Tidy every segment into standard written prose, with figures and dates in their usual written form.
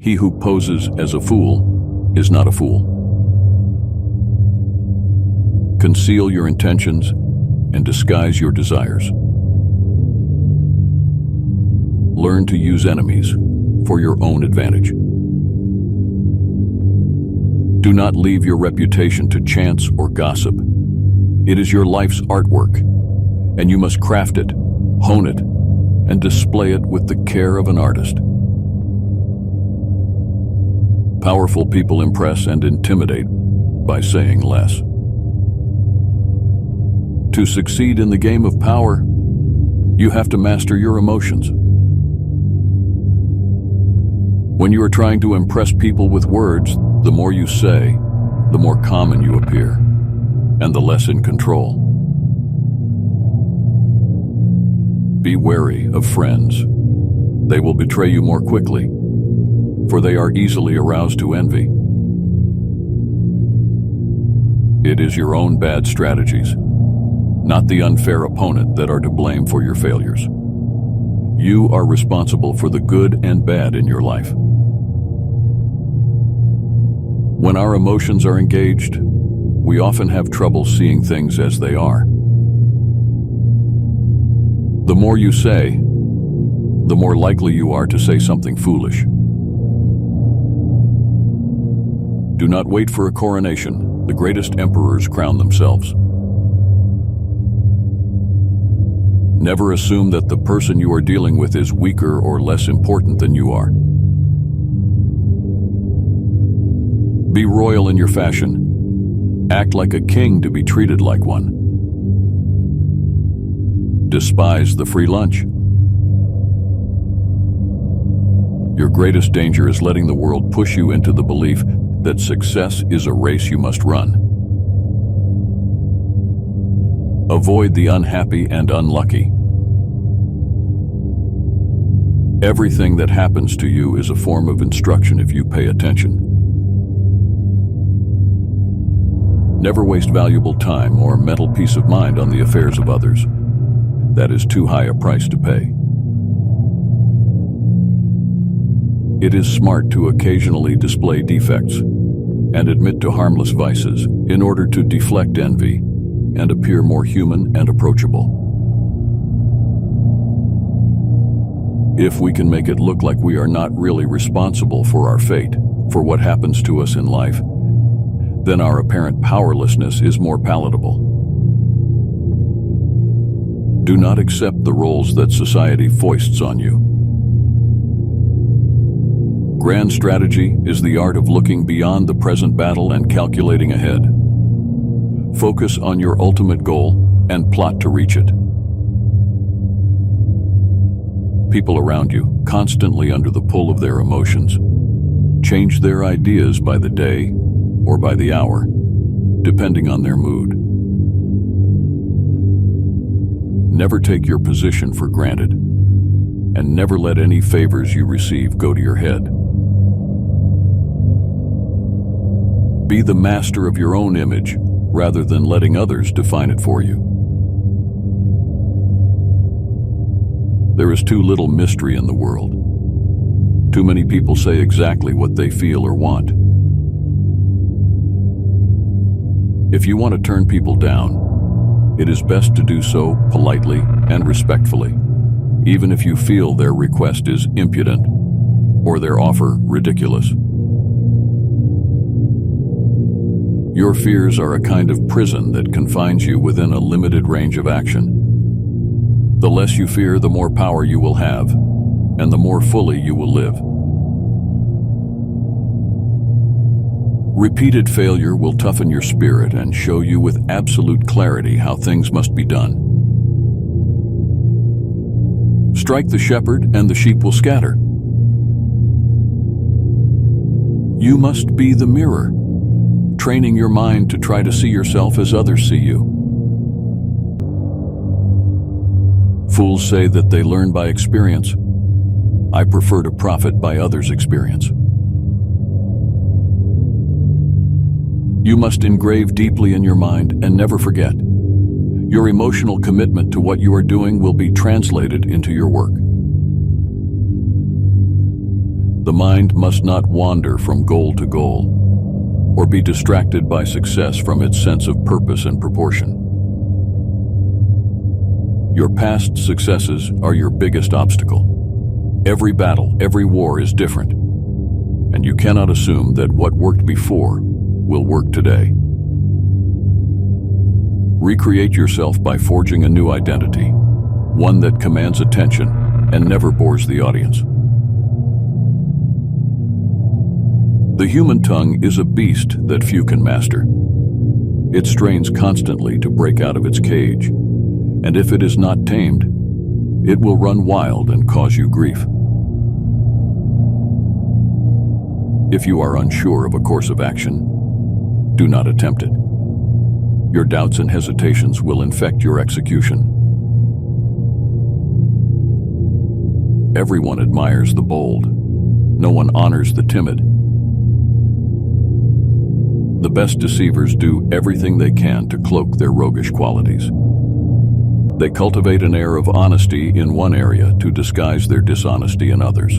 He who poses as a fool is not a fool. Conceal your intentions and disguise your desires. Learn to use enemies for your own advantage. Do not leave your reputation to chance or gossip. It is your life's artwork, and you must craft it, hone it, and display it with the care of an artist. Powerful people impress and intimidate by saying less. To succeed in the game of power, you have to master your emotions. When you are trying to impress people with words, the more you say, the more common you appear, and the less in control. Be wary of friends. They will betray you more quickly, for they are easily aroused to envy. It is your own bad strategies, not the unfair opponent, that are to blame for your failures. You are responsible for the good and bad in your life. When our emotions are engaged, we often have trouble seeing things as they are. The more you say, the more likely you are to say something foolish. Do not wait for a coronation. The greatest emperors crown themselves. Never assume that the person you are dealing with is weaker or less important than you are. Be royal in your fashion. Act like a king to be treated like one. Despise the free lunch. Your greatest danger is letting the world push you into the belief that success is a race you must run. Avoid the unhappy and unlucky. Everything that happens to you is a form of instruction if you pay attention. Never waste valuable time or mental peace of mind on the affairs of others. That is too high a price to pay. It is smart to occasionally display defects and admit to harmless vices in order to deflect envy and appear more human and approachable. If we can make it look like we are not really responsible for our fate, for what happens to us in life, then our apparent powerlessness is more palatable. Do not accept the roles that society foists on you. Grand strategy is the art of looking beyond the present battle and calculating ahead. Focus on your ultimate goal and plot to reach it. People around you, constantly under the pull of their emotions, change their ideas by the day or by the hour, depending on their mood. Never take your position for granted, and never let any favors you receive go to your head. Be the master of your own image, rather than letting others define it for you. There is too little mystery in the world. Too many people say exactly what they feel or want. If you want to turn people down, it is best to do so politely and respectfully, even if you feel their request is impudent or their offer ridiculous. Your fears are a kind of prison that confines you within a limited range of action. The less you fear, the more power you will have, and the more fully you will live. Repeated failure will toughen your spirit and show you with absolute clarity how things must be done. Strike the shepherd and the sheep will scatter. You must be the mirror, training your mind to try to see yourself as others see you. Fools say that they learn by experience. I prefer to profit by others' experience. You must engrave deeply in your mind and never forget. Your emotional commitment to what you are doing will be translated into your work. The mind must not wander from goal to goal, or be distracted by success from its sense of purpose and proportion. Your past successes are your biggest obstacle. Every battle, every war is different, and you cannot assume that what worked before will work today. Recreate yourself by forging a new identity, one that commands attention and never bores the audience. The human tongue is a beast that few can master. It strains constantly to break out of its cage, and if it is not tamed, it will run wild and cause you grief. If you are unsure of a course of action, do not attempt it. Your doubts and hesitations will infect your execution. Everyone admires the bold. No one honors the timid. The best deceivers do everything they can to cloak their roguish qualities. They cultivate an air of honesty in one area to disguise their dishonesty in others.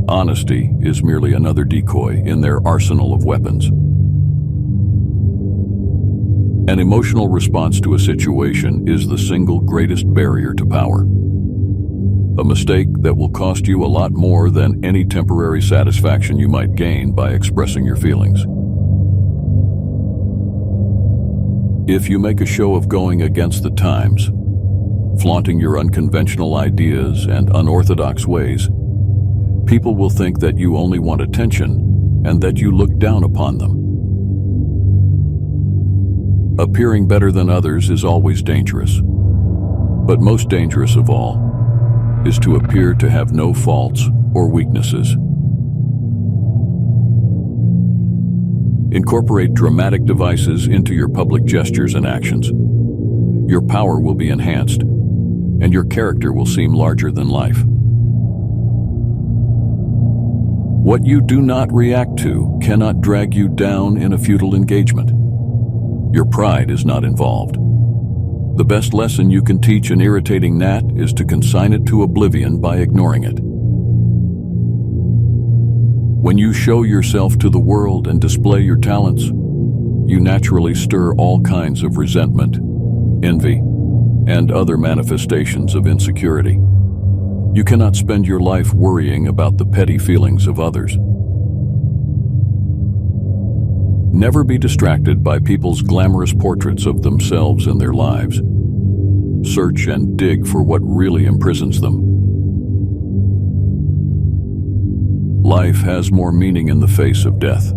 Honesty is merely another decoy in their arsenal of weapons. An emotional response to a situation is the single greatest barrier to power. A mistake that will cost you a lot more than any temporary satisfaction you might gain by expressing your feelings. If you make a show of going against the times, flaunting your unconventional ideas and unorthodox ways, people will think that you only want attention and that you look down upon them. Appearing better than others is always dangerous, but most dangerous of all is to appear to have no faults or weaknesses. Incorporate dramatic devices into your public gestures and actions. Your power will be enhanced, and your character will seem larger than life. What you do not react to cannot drag you down in a futile engagement. Your pride is not involved. The best lesson you can teach an irritating gnat is to consign it to oblivion by ignoring it. When you show yourself to the world and display your talents, you naturally stir all kinds of resentment, envy, and other manifestations of insecurity. You cannot spend your life worrying about the petty feelings of others. Never be distracted by people's glamorous portraits of themselves and their lives. Search and dig for what really imprisons them. Life has more meaning in the face of death.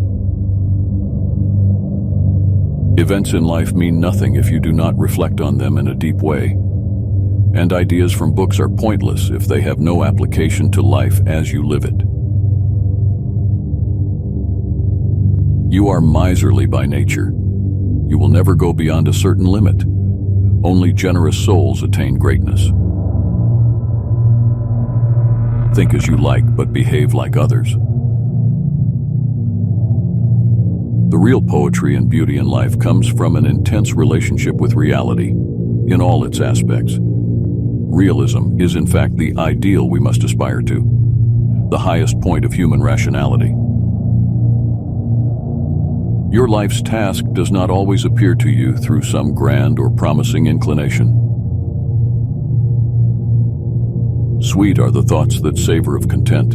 Events in life mean nothing if you do not reflect on them in a deep way, and ideas from books are pointless if they have no application to life as you live it. You are miserly by nature. You will never go beyond a certain limit. Only generous souls attain greatness. Think as you like, but behave like others. The real poetry and beauty in life comes from an intense relationship with reality, in all its aspects. Realism is in fact the ideal we must aspire to, the highest point of human rationality. Your life's task does not always appear to you through some grand or promising inclination. Sweet are the thoughts that savor of content.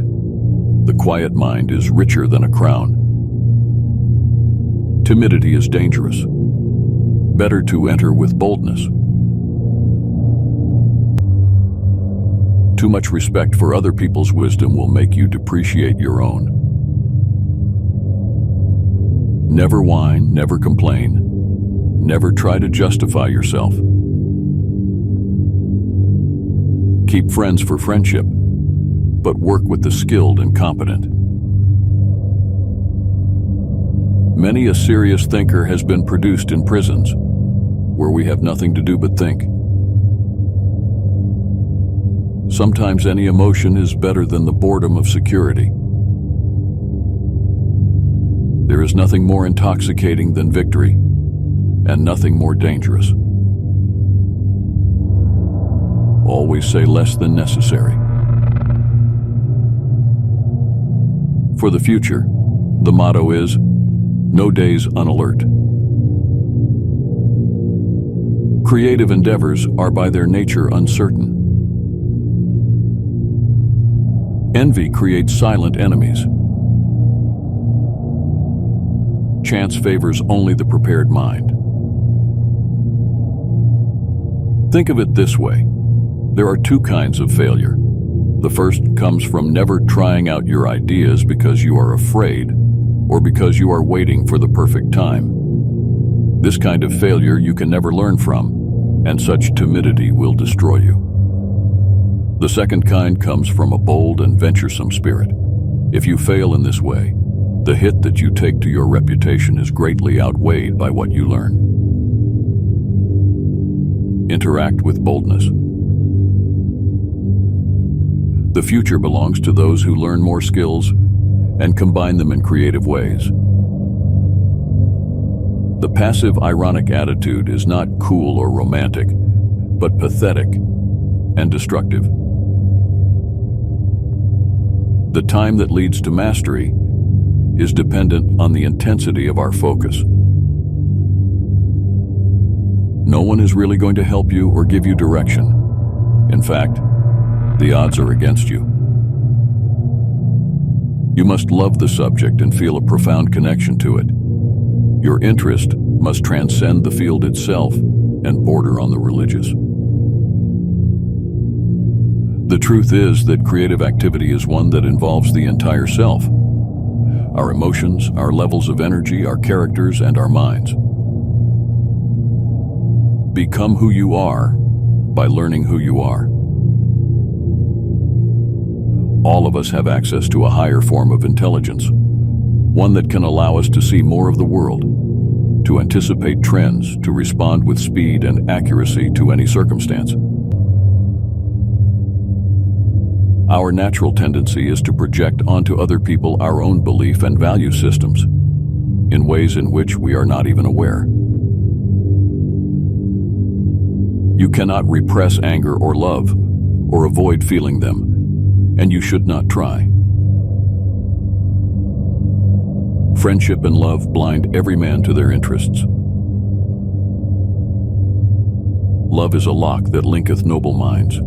The quiet mind is richer than a crown. Timidity is dangerous. Better to enter with boldness. Too much respect for other people's wisdom will make you depreciate your own. Never whine, never complain. Never try to justify yourself. Keep friends for friendship, but work with the skilled and competent. Many a serious thinker has been produced in prisons, where we have nothing to do but think. Sometimes any emotion is better than the boredom of security. There is nothing more intoxicating than victory, and nothing more dangerous. Always say less than necessary. For the future, the motto is, no days unalert. Creative endeavors are by their nature uncertain. Envy creates silent enemies. Chance favors only the prepared mind. Think of it this way. There are two kinds of failure. The first comes from never trying out your ideas because you are afraid or because you are waiting for the perfect time. This kind of failure you can never learn from, and such timidity will destroy you. The second kind comes from a bold and venturesome spirit. If you fail in this way, the hit that you take to your reputation is greatly outweighed by what you learn. Interact with boldness. The future belongs to those who learn more skills and combine them in creative ways. The passive, ironic attitude is not cool or romantic, but pathetic and destructive. The time that leads to mastery is dependent on the intensity of our focus. No one is really going to help you or give you direction. In fact, the odds are against you. You must love the subject and feel a profound connection to it. Your interest must transcend the field itself and border on the religious. The truth is that creative activity is one that involves the entire self. Our emotions, our levels of energy, our characters, and our minds. Become who you are by learning who you are. All of us have access to a higher form of intelligence, one that can allow us to see more of the world, to anticipate trends, to respond with speed and accuracy to any circumstance. Our natural tendency is to project onto other people our own belief and value systems, in ways in which we are not even aware. You cannot repress anger or love, or avoid feeling them, and you should not try. Friendship and love blind every man to their interests. Love is a lock that linketh noble minds.